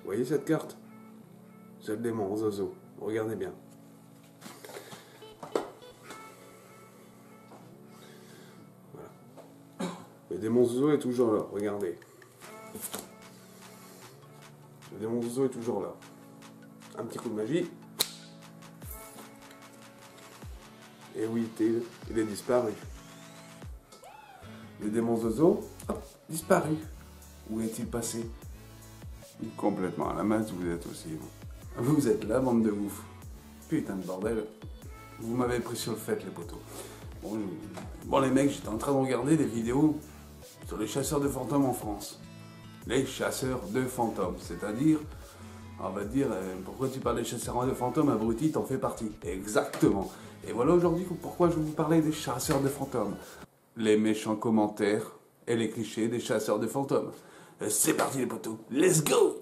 voyez cette carte? C'est le démon Zozo. Regardez bien. Voilà. Le démon Zozo est toujours là, regardez. Le démon Zozo est toujours là. Un petit coup de magie. Et oui, il est disparu. Le démon Zozo, hop, disparu. Où est-il passé? Complètement à la masse, vous êtes aussi. Vous êtes là, bande de ouf. Putain de bordel. Vous m'avez pris sur le fait, les potos. Bon, les mecs, j'étais en train de regarder des vidéos sur les chasseurs de fantômes en France. Les chasseurs de fantômes, c'est-à-dire, on va dire, pourquoi tu parles des chasseurs de fantômes, abruti, t'en fais partie. Exactement. Et voilà aujourd'hui pourquoi je vais vous parler des chasseurs de fantômes. Les méchants commentaires et les clichés des chasseurs de fantômes. C'est parti les potos, let's go!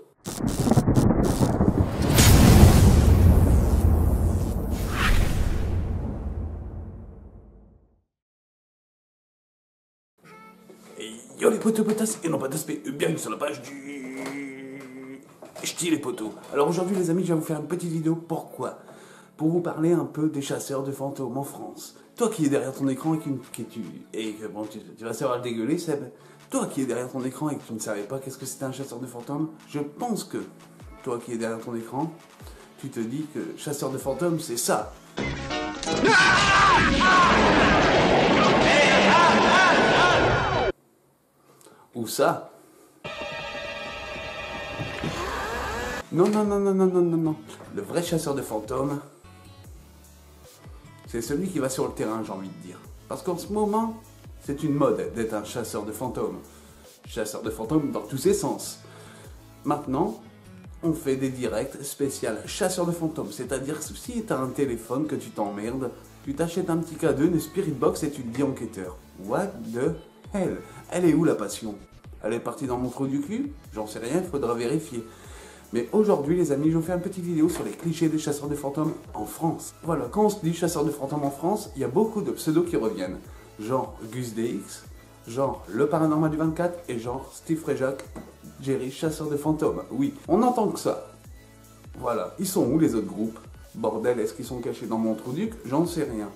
Et yo les potos potas, et non pas d'aspect, bienvenue sur la page du ch'ti les potos. Alors aujourd'hui les amis, je vais vous faire une petite vidéo, pourquoi? Pour vous parler un peu des chasseurs de fantômes en France. Toi qui es derrière ton écran et que bon, tu vas savoir le dégueuler, Seb. Toi qui es derrière ton écran et que tu ne savais pas qu'est-ce que c'était un chasseur de fantômes, je pense que toi qui es derrière ton écran, tu te dis que chasseur de fantômes, c'est ça. Ou ça. Non, non, non, non, non, non, non, non. Le vrai chasseur de fantômes, c'est celui qui va sur le terrain, j'ai envie de dire. Parce qu'en ce moment, c'est une mode d'être un chasseur de fantômes. Chasseur de fantômes dans tous ses sens. Maintenant, on fait des directs spéciaux chasseur de fantômes. C'est-à-dire que si tu as un téléphone que tu t'emmerdes, tu t'achètes un petit cadeau, une spirit box et tu te dis enquêteur. What the hell? Elle est où la passion? Elle est partie dans mon trou du cul? J'en sais rien, il faudra vérifier. Mais aujourd'hui les amis, je vous fais une petite vidéo sur les clichés des chasseurs de fantômes en France. Voilà, quand on se dit chasseur de fantômes en France, il y a beaucoup de pseudos qui reviennent. Genre Gus DX, genre Le Paranormal du 24 et genre Steve Fréjac, Jerry, chasseur de fantômes. Oui, on entend que ça. Voilà, ils sont où les autres groupes? Bordel, est-ce qu'ils sont cachés dans mon trou du cul? J'en sais rien.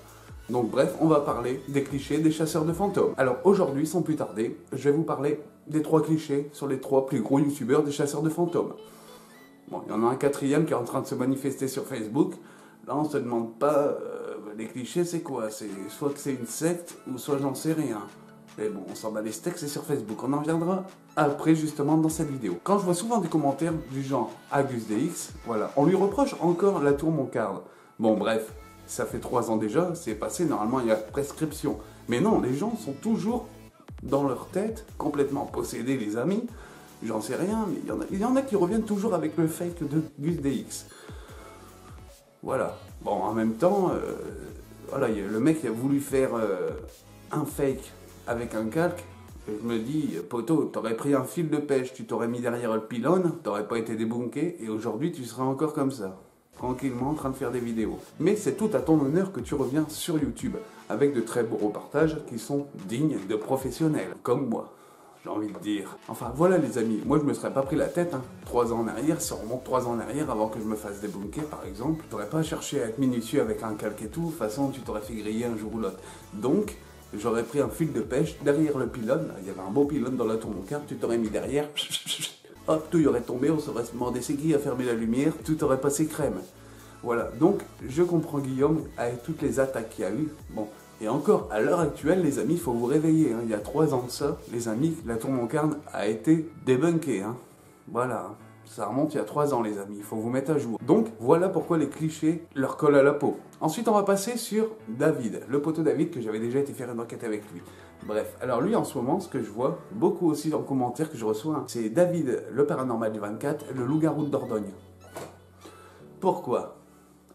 Donc bref, on va parler des clichés des chasseurs de fantômes. Alors aujourd'hui, sans plus tarder, je vais vous parler des 3 clichés sur les 3 plus gros youtubeurs des chasseurs de fantômes. Bon, il y en a un 4e qui est en train de se manifester sur Facebook. Là, on se demande pas, les clichés, c'est quoi? C'est soit que c'est une secte, ou soit j'en sais rien. Mais bon, on s'en bat les steaks, c'est sur Facebook. On en reviendra après, justement, dans cette vidéo. Quand je vois souvent des commentaires du genre Agus DX, voilà, on lui reproche encore la tour Montcalm. Bon, bref, ça fait 3 ans déjà, c'est passé, normalement, il y a prescription. Mais non, les gens sont toujours dans leur tête, complètement possédés, les amis. J'en sais rien, mais il y en a qui reviennent toujours avec le fake de Gus DX. Voilà. Bon, en même temps, voilà, le mec a voulu faire un fake avec un calque. Et je me dis, poto, t'aurais pris un fil de pêche, tu t'aurais mis derrière le pylône, t'aurais pas été débunké, et aujourd'hui tu seras encore comme ça, tranquillement en train de faire des vidéos. Mais c'est tout à ton honneur que tu reviens sur YouTube, avec de très beaux reportages qui sont dignes de professionnels, comme moi. J'ai envie de dire. Enfin voilà les amis, moi je me serais pas pris la tête, hein. 3 ans en arrière, si on remonte 3 ans en arrière avant que je me fasse débunker par exemple, t'aurais pas cherché à être minutieux avec un calque et tout, de toute façon tu t'aurais fait griller un jour ou l'autre. Donc, j'aurais pris un fil de pêche derrière le pylône, il y avait un beau pylône dans la tour Montcalm, tu t'aurais mis derrière, hop, tout y aurait tombé, on s'aurait demandé c'est qui a fermé la lumière, tout aurait passé crème. Voilà, donc je comprends Guillaume avec toutes les attaques qu'il y a eu, bon. Et encore, à l'heure actuelle, les amis, il faut vous réveiller. Hein. Il y a 3 ans de ça, les amis, la tour Montcalm a été débunkée. Hein. Voilà, ça remonte il y a 3 ans, les amis. Il faut vous mettre à jour. Donc, voilà pourquoi les clichés leur collent à la peau. Ensuite, on va passer sur David, le poteau David, que j'avais déjà été faire une enquête avec lui. Bref, alors lui, en ce moment, ce que je vois, beaucoup aussi en commentaire que je reçois, hein, c'est David, le paranormal du 24, le loup-garou de Dordogne. Pourquoi ?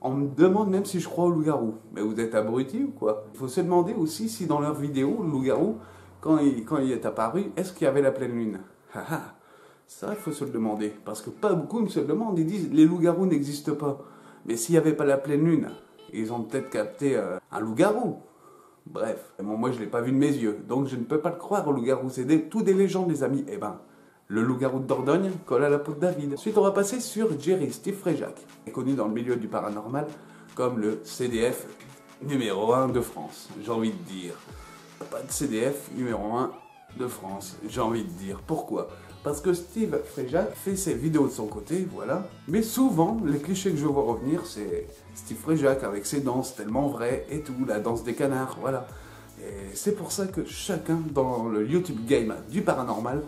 On me demande même si je crois au loup-garou. Mais vous êtes abrutis ou quoi? Il faut se demander aussi si dans leur vidéo, le loup-garou, quand il est apparu, est-ce qu'il y avait la pleine lune? Ça, il faut se le demander. Parce que pas beaucoup me se le demandent. Ils disent les loups-garous n'existent pas. Mais s'il n'y avait pas la pleine lune, ils ont peut-être capté un loup-garou. Bref, bon, moi je ne l'ai pas vu de mes yeux. Donc je ne peux pas le croire au loup-garou. C'est tout des légendes, les amis. Eh ben, Le loup-garou de Dordogne colle à la peau de David. Ensuite, on va passer sur Jerry, Steve Fréjac, connu dans le milieu du paranormal comme le CDF numéro 1 de France, j'ai envie de dire. Pas de CDF numéro 1 de France, j'ai envie de dire. Pourquoi? Parce que Steve Fréjac fait ses vidéos de son côté, voilà. Mais souvent, les clichés que je vois revenir, c'est Steve Fréjac avec ses danses tellement vraies et tout, la danse des canards, voilà. Et c'est pour ça que chacun dans le YouTube game du paranormal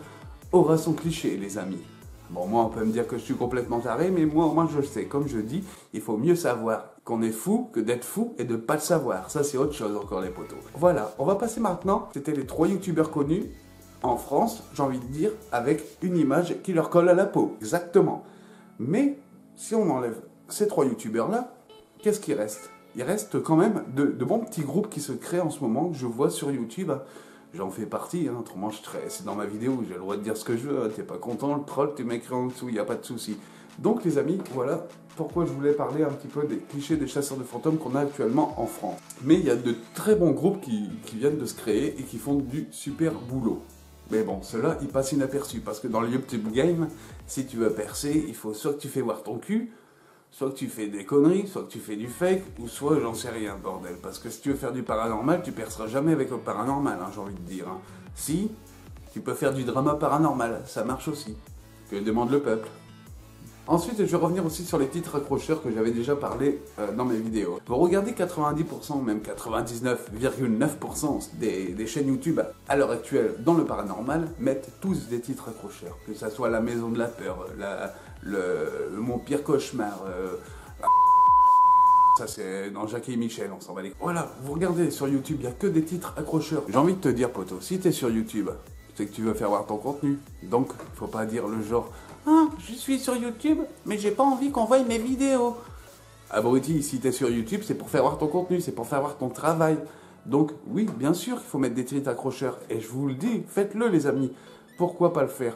aura son cliché, les amis. Bon, moi, on peut me dire que je suis complètement taré, mais moi, je le sais. Comme je dis, il faut mieux savoir qu'on est fou que d'être fou et de pas le savoir. Ça, c'est autre chose encore, les potos. Voilà, on va passer maintenant. C'était les 3 youtubeurs connus en France, j'ai envie de dire, avec une image qui leur colle à la peau. Exactement. Mais, si on enlève ces 3 youtubeurs-là, qu'est-ce qui reste? Il reste quand même de bons petits groupes qui se créent en ce moment, que je vois sur YouTube. J'en fais partie, hein, autrement c'est dans ma vidéo, j'ai le droit de dire ce que je veux, hein, t'es pas content, le troll, tu m'écris en dessous, il n'y a pas de souci. Donc les amis, voilà pourquoi je voulais parler un petit peu des clichés des chasseurs de fantômes qu'on a actuellement en France. Mais il y a de très bons groupes qui viennent de se créer et qui font du super boulot. Mais bon, ceux-là, ils passent inaperçus, parce que dans le YouTube game, si tu veux percer, il faut soit que tu fais voir ton cul, soit que tu fais des conneries, soit que tu fais du fake, ou soit j'en sais rien, bordel. Parce que si tu veux faire du paranormal, tu perceras jamais avec le paranormal, hein, j'ai envie de dire. Hein. Si, tu peux faire du drama paranormal, ça marche aussi. Que demande le peuple. Ensuite, je vais revenir aussi sur les titres accrocheurs que j'avais déjà parlé dans mes vidéos. Pour regarder 90%, même 99,9% des chaînes YouTube à l'heure actuelle dans le paranormal mettent tous des titres accrocheurs. Que ça soit La Maison de la Peur, Mon Pire Cauchemar, ça c'est dans Jackie et Michel, on s'en va les... Voilà, vous regardez sur YouTube, il n'y a que des titres accrocheurs. J'ai envie de te dire, poto, si t'es sur YouTube, c'est que tu veux faire voir ton contenu. Donc, faut pas dire le genre... Ah, je suis sur YouTube, mais j'ai pas envie qu'on voie mes vidéos. Abruti, si t'es sur YouTube, c'est pour faire voir ton contenu, c'est pour faire voir ton travail. Donc, oui, bien sûr qu'il faut mettre des titres accrocheurs. Et je vous le dis, faites-le les amis. Pourquoi pas le faire?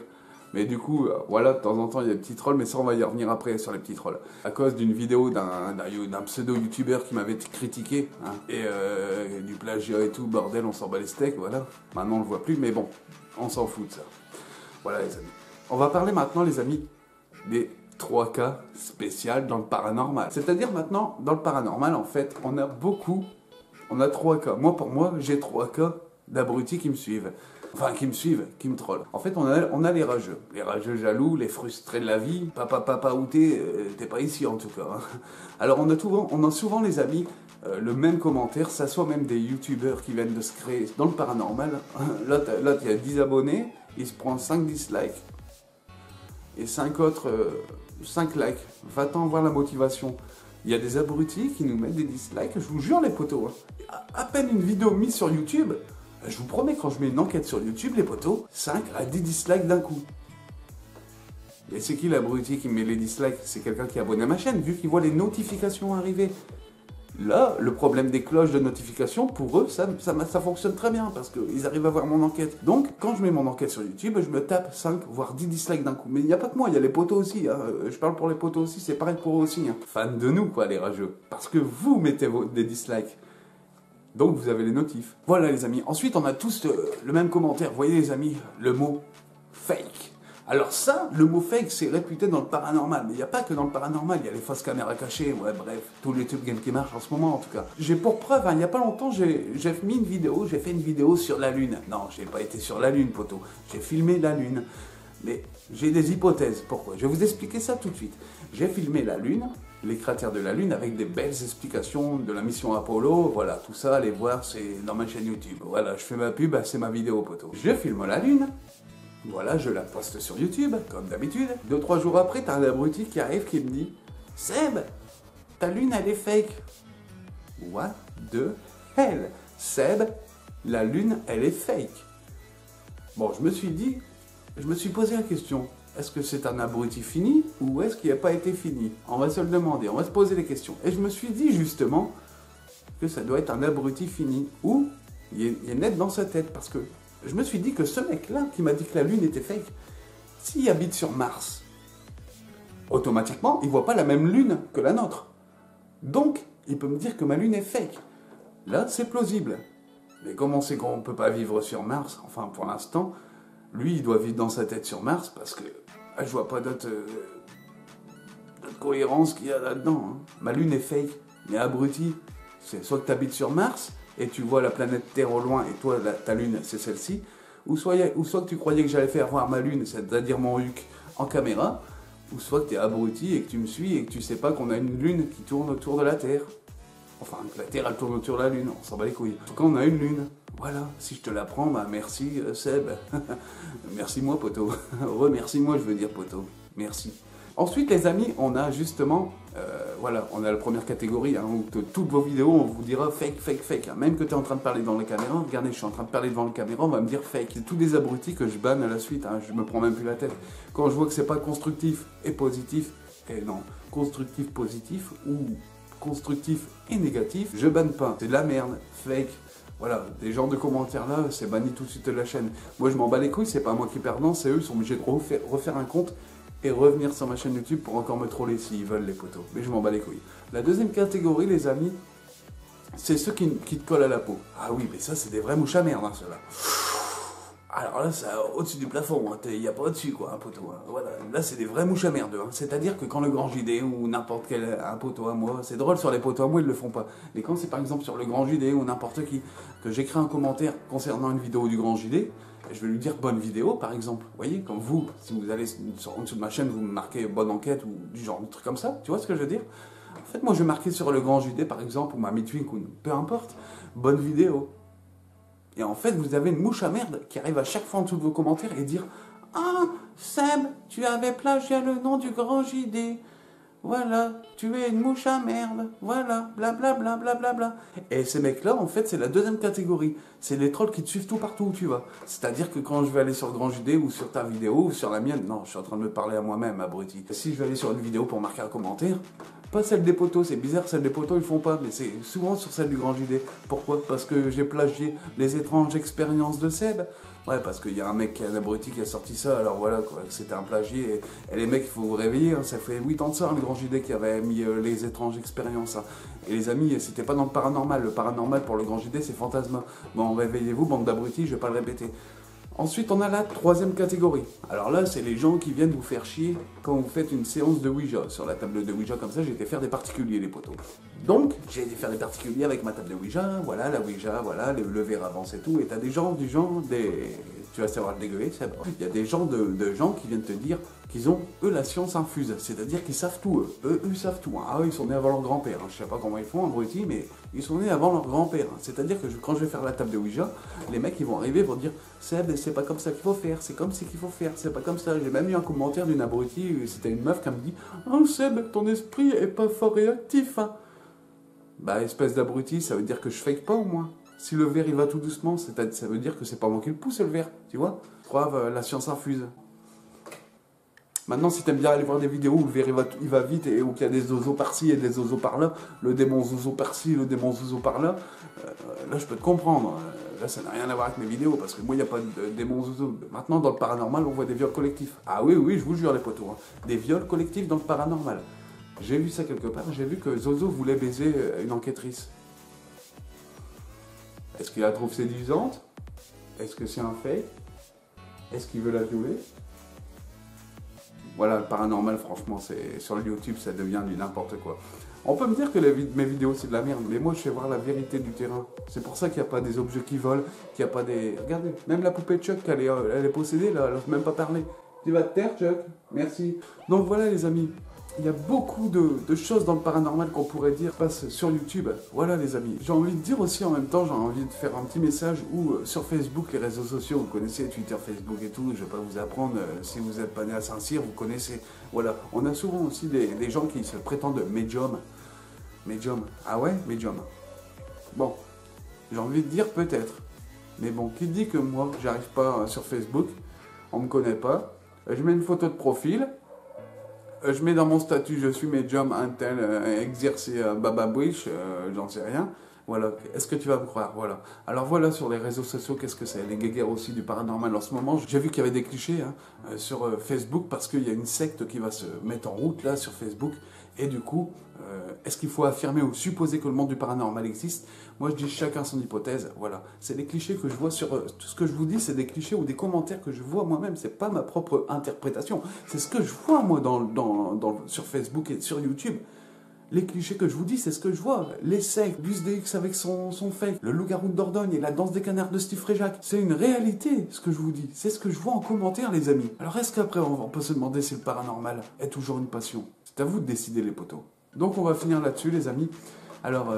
Mais du coup, voilà, de temps en temps, il y a des petits trolls, mais ça, on va y revenir après sur les petits trolls. À cause d'une vidéo d'un pseudo-youtubeur qui m'avait critiqué, hein, et du plagiat et tout, bordel, on s'en bat les steaks, voilà. Maintenant, on le voit plus, mais bon, on s'en fout de ça. Voilà les amis. On va parler maintenant, les amis, des 3 cas spéciaux dans le paranormal. C'est-à-dire maintenant, dans le paranormal, en fait, on a 3 cas. Moi, pour moi, j'ai 3 cas d'abrutis qui me suivent. Enfin, qui me trollent. En fait, on a les rageux. Les rageux jaloux, les frustrés de la vie. Papa, où t'es pas ici en tout cas. Hein. Alors, on a souvent les amis, le même commentaire, ça soit même des youtubeurs qui viennent de se créer dans le paranormal. Là, il y a 10 abonnés, il se prend 5 dislikes. Et 5 likes. Va-t'en voir la motivation. Il y a des abrutis qui nous mettent des dislikes, je vous jure les potos. Hein. À peine une vidéo mise sur YouTube, je vous promets, quand je mets une enquête sur YouTube, les potos, 5 à 10 dislikes d'un coup. Et c'est qui l'abruti qui met les dislikes? C'est quelqu'un qui est abonné à ma chaîne, vu qu'il voit les notifications arriver. Là, le problème des cloches de notification, pour eux, ça fonctionne très bien, parce qu'ils arrivent à voir mon enquête. Donc, quand je mets mon enquête sur YouTube, je me tape 5, voire 10 dislikes d'un coup. Mais il n'y a pas que moi, il y a les potos aussi. Hein. Je parle pour les potos aussi, c'est pareil pour eux aussi. Hein. Fans de nous, quoi, les rageux. Parce que vous mettez des dislikes. Donc, vous avez les notifs. Voilà, les amis. Ensuite, on a tous le même commentaire. Vous voyez, les amis, le mot fake. Alors ça, le mot fake, c'est réputé dans le paranormal. Mais il n'y a pas que dans le paranormal, il y a les fausses caméras cachées, ouais, bref, tout le YouTube game qui marche en ce moment, en tout cas. J'ai pour preuve, hein, il n'y a pas longtemps, j'ai fait une vidéo sur la Lune. Non, j'ai pas été sur la Lune, poteau. J'ai filmé la Lune. Mais j'ai des hypothèses. Pourquoi? Je vais vous expliquer ça tout de suite. J'ai filmé la Lune, les cratères de la Lune, avec des belles explications de la mission Apollo. Voilà, tout ça, allez voir, c'est dans ma chaîne YouTube. Voilà, je fais ma pub, c'est ma vidéo, poteau. Je filme la Lune. Voilà, je la poste sur YouTube, comme d'habitude. 2-3 jours après, t'as un abruti qui arrive qui me dit « Seb, ta lune, elle est fake. » What the hell? Seb, la lune, elle est fake. Bon, je me suis posé la question. Est-ce que c'est un abruti fini ou est-ce qu'il n'a pas été fini? On va se le demander, on va se poser les questions. Et je me suis dit justement que ça doit être un abruti fini. Ou il est net dans sa tête parce que je me suis dit que ce mec-là qui m'a dit que la Lune était fake, s'il habite sur Mars, automatiquement, il ne voit pas la même Lune que la nôtre. Donc, il peut me dire que ma Lune est fake. Là, c'est plausible. Mais comme on sait qu'on ne peut pas vivre sur Mars, enfin pour l'instant, Lui, il doit vivre dans sa tête sur Mars parce que je vois pas d'autre cohérence qu'il y a là-dedans. Hein. Ma lune est fake, mais abruti. C'est soit que tu habites sur Mars et tu vois la planète Terre au loin et toi, ta lune, c'est celle-ci, ou soit que tu croyais que j'allais faire voir ma lune, c'est-à-dire mon HUC, en caméra, ou soit que tu es abruti et que tu me suis et que tu sais pas qu'on a une lune qui tourne autour de la Terre. Enfin, que la Terre, elle tourne autour de la lune, on s'en bat les couilles. En tout cas, on a une lune. Voilà, si je te l'apprends, bah merci Seb. Merci moi, poteau. Remercie-moi, je veux dire, poteau. Merci. Ensuite, les amis, on a justement, voilà, on a la première catégorie, hein, où toutes vos vidéos, on vous dira fake, fake, fake. Hein. Même que tu es en train de parler devant la caméra, regardez, je suis en train de parler devant la caméra, on va me dire fake. C'est tous des abrutis que je banne à la suite, hein, je me prends même plus la tête. Quand je vois que c'est pas constructif et positif, et non, constructif, positif, ou constructif et négatif, je banne pas. C'est de la merde, fake. Voilà, des genres de commentaires là, c'est banni tout de suite de la chaîne. Moi je m'en bats les couilles, c'est pas moi qui perdant, c'est eux qui sont obligés de refaire un compte et revenir sur ma chaîne YouTube pour encore me troller s'ils veulent les potos. Mais je m'en bats les couilles. La deuxième catégorie, les amis, c'est ceux qui te collent à la peau. Ah oui, mais ça c'est des vrais mouches à merde, hein, ceux-là. Alors là, c'est au-dessus du plafond, il n'y a pas au-dessus, quoi, un poteau. Hein. Voilà. Là, c'est des vrais mouches à merde. Hein. C'est-à-dire que quand le Grand JD ou n'importe quel un poteau à moi, c'est drôle sur les poteaux à moi, ils le font pas. Mais quand c'est par exemple sur le Grand JD ou n'importe qui, que j'écris un commentaire concernant une vidéo du Grand JD, je vais lui dire bonne vidéo, par exemple. Vous voyez, comme vous, si vous allez en dessous de ma chaîne, vous me marquez bonne enquête ou du genre de truc comme ça, tu vois ce que je veux dire? En fait, moi, je vais marquer sur le Grand JD, par exemple, ou ma Midwink, ou peu importe, bonne vidéo. Et en fait, vous avez une mouche à merde qui arrive à chaque fois en dessous de vos commentaires et dire « Ah, Seb, tu avais plagié le nom du Grand JD. Voilà, tu es une mouche à merde. Voilà, blablabla, blablabla. » Et ces mecs-là, en fait, c'est la deuxième catégorie. C'est les trolls qui te suivent tout partout où tu vas. C'est-à-dire que quand je vais aller sur le Grand JD ou sur ta vidéo ou sur la mienne, non, je suis en train de me parler à moi-même, abruti. Si je vais aller sur une vidéo pour marquer un commentaire, pas celle des poteaux, c'est bizarre, celle des poteaux ils font pas, mais c'est souvent sur celle du Grand JD. Pourquoi? Parce que j'ai plagié les étranges expériences de Seb. Ouais, parce qu'il y a un mec, un abruti qui a sorti ça, alors voilà, quoi, c'était un plagié. Et les mecs, il faut vous réveiller, hein, ça fait 8 ans de ça, le Grand JD qui avait mis les étranges expériences. Hein. Et les amis, c'était pas dans le paranormal. Le paranormal pour le Grand JD, c'est Fantasma. Bon, réveillez-vous, bande d'abrutis, je vais pas le répéter. Ensuite, on a la troisième catégorie. Alors là, c'est les gens qui viennent vous faire chier quand vous faites une séance de Ouija. Sur la table de Ouija, comme ça, j'ai été faire des particuliers, les potos. Donc, j'ai été faire des particuliers avec ma table de Ouija, voilà, la Ouija, voilà, le verre avance et tout. Et t'as des gens du genre, tu vas savoir le dégueuler, c'est bon. Il y a des gens de gens qui viennent te dire qu'ils ont, eux, la science infuse. C'est-à-dire qu'ils savent tout, eux. Eux, ils savent tout. Hein. Ah, ils sont nés avant leur grand-père. Hein. Je sais pas comment ils font, abrutis, mais ils sont nés avant leur grand-père. Hein. C'est-à-dire que quand je vais faire la table de Ouija, les mecs, ils vont arriver pour dire « Seb, c'est pas comme ça qu'il faut faire, c'est comme ça qu'il faut faire, c'est pas comme ça. » J'ai même eu un commentaire d'une abrutie, c'était une meuf qui me dit « Oh, Seb, ton esprit est pas fort réactif. Hein. » Bah, espèce d'abruti, ça veut dire que je fake pas au moins. Si le verre il va tout doucement, ça veut dire que c'est pas moi qui le pousse le verre, tu vois. Preuve, la science infuse. Maintenant, si t'aimes bien aller voir des vidéos où le verre il va vite et où il y a des zozos par-ci et des zozos par-là, le démon zozo par-ci, le démon zozo par-là, là je peux te comprendre. Là ça n'a rien à voir avec mes vidéos parce que moi il n'y a pas de démon zozo. Maintenant dans le paranormal on voit des viols collectifs. Ah oui, oui, je vous jure les potos, hein. Des viols collectifs dans le paranormal. J'ai vu ça quelque part, j'ai vu que Zozo voulait baiser une enquêtrice. Est-ce qu'il la trouve séduisante? Est-ce que c'est un fake? Est-ce qu'il veut la violer? Voilà, le paranormal, franchement, sur le YouTube, ça devient du n'importe quoi. On peut me dire que mes vidéos, c'est de la merde, mais moi, je fais voir la vérité du terrain. C'est pour ça qu'il n'y a pas des objets qui volent, qu'il n'y a pas des... Regardez, même la poupée de Chuck, elle est possédée, là, elle n'ose même pas parler. Tu vas te taire, Chuck? Merci. Donc voilà, les amis. Il y a beaucoup de choses dans le paranormal qu'on pourrait dire passent sur YouTube. Voilà les amis. J'ai envie de dire aussi en même temps, j'ai envie de faire un petit message où sur Facebook, les réseaux sociaux, vous connaissez Twitter, Facebook et tout, je ne vais pas vous apprendre, si vous n'êtes pas né à Saint-Cyr, vous connaissez. Voilà, on a souvent aussi des gens qui se prétendent médium. Médium, ah ouais, médium. Bon, j'ai envie de dire peut-être. Mais bon, qui dit que moi, j'arrive pas sur Facebook, on me connaît pas, je mets une photo de profil, je mets dans mon statut, je suis médium, un tel, exercé, bababouiche, j'en sais rien. Voilà, est-ce que tu vas me croire? Voilà. Alors voilà, sur les réseaux sociaux, qu'est-ce que c'est? Les guéguerres aussi du paranormal en ce moment. J'ai vu qu'il y avait des clichés hein, sur Facebook parce qu'il y a une secte qui va se mettre en route là sur Facebook. Et du coup, est-ce qu'il faut affirmer ou supposer que le monde du paranormal existe? Moi je dis chacun son hypothèse, voilà. C'est des clichés que je vois sur... tout ce que je vous dis, c'est des clichés ou des commentaires que je vois moi-même. C'est pas ma propre interprétation. C'est ce que je vois moi sur Facebook et sur YouTube. Les clichés que je vous dis, c'est ce que je vois. Les sectes, Luce avec son fake, le loup-garou de Dordogne et la danse des canards de Steve Fréjac. C'est une réalité, ce que je vous dis. C'est ce que je vois en commentaire, les amis. Alors est-ce qu'après, on peut se demander si le paranormal est toujours une passion? C'est à vous de décider, les potos. Donc on va finir là-dessus, les amis. Alors,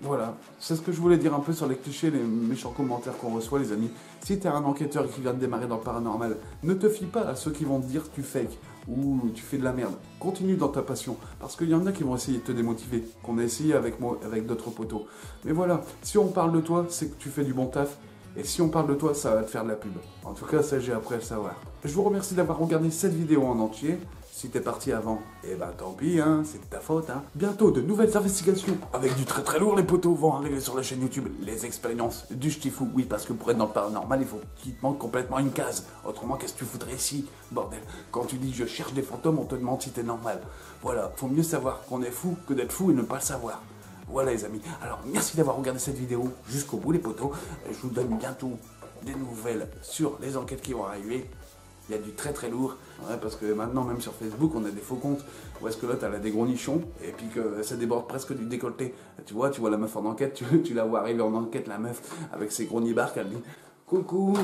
voilà. C'est ce que je voulais dire un peu sur les clichés, les méchants commentaires qu'on reçoit, les amis. Si t'es un enquêteur qui vient de démarrer dans le paranormal, ne te fie pas à ceux qui vont te dire tu fake ou tu fais de la merde. Continue dans ta passion, parce qu'il y en a qui vont essayer de te démotiver, qu'on a essayé avec moi, avec d'autres potos. Mais voilà, si on parle de toi, c'est que tu fais du bon taf, et si on parle de toi, ça va te faire de la pub. En tout cas, ça j'ai appris à le savoir. Je vous remercie d'avoir regardé cette vidéo en entier. Si t'es parti avant, eh ben tant pis, hein, c'est de ta faute. Hein. Bientôt, de nouvelles investigations avec du très très lourd, les potos vont arriver sur la chaîne YouTube. Les expériences du ch'tifou, oui, parce que pour être dans le paranormal, il faut qu'il te manque complètement une case. Autrement, qu'est-ce que tu foutrais ici, bordel? Quand tu dis je cherche des fantômes, on te demande si t'es normal. Voilà, faut mieux savoir qu'on est fou que d'être fou et ne pas le savoir. Voilà les amis, alors merci d'avoir regardé cette vidéo jusqu'au bout les potos. Je vous donne bientôt des nouvelles sur les enquêtes qui vont arriver. Il y a du très très lourd, ouais, parce que maintenant même sur Facebook on a des faux comptes où est-ce que là t'as des gros nichons et puis que ça déborde presque du décolleté. Tu vois la meuf en enquête, tu la vois arriver en enquête la meuf avec ses gros nibards, elle dit « Coucou,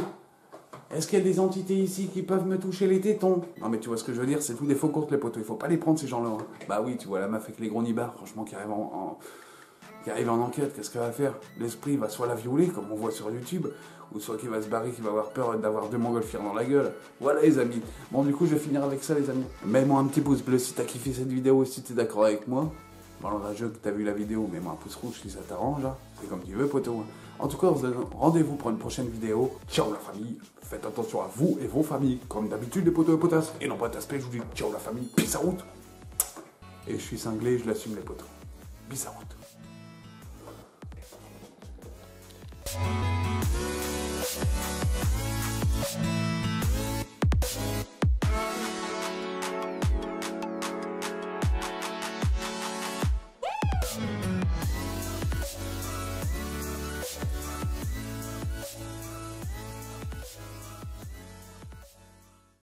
est-ce qu'il y a des entités ici qui peuvent me toucher les tétons ?» Non mais tu vois ce que je veux dire, c'est tous des faux comptes les potos, il faut pas les prendre ces gens-là. Hein. Bah oui, tu vois la meuf avec les gros nibards, franchement qui arrive en enquête, qu'est-ce qu'elle va faire? L'esprit va soit la violer, comme on voit sur YouTube, ou soit qu'il va se barrer, qu'il va avoir peur d'avoir deux montgolfières dans la gueule. Voilà les amis. Bon du coup je vais finir avec ça les amis. Mets-moi un petit pouce bleu si t'as kiffé cette vidéo, si t'es d'accord avec moi. Bon rageux que t'as vu la vidéo, mets-moi un pouce rouge si ça t'arrange. Hein. C'est comme tu veux poteau. En tout cas, rendez-vous pour une prochaine vidéo. Ciao la famille. Faites attention à vous et vos familles. Comme d'habitude les poteaux et potasses. Et non pas t'aspect, je vous dis ciao la famille. Peace out. Et je suis cinglé, je l'assume les poteaux. Peace out.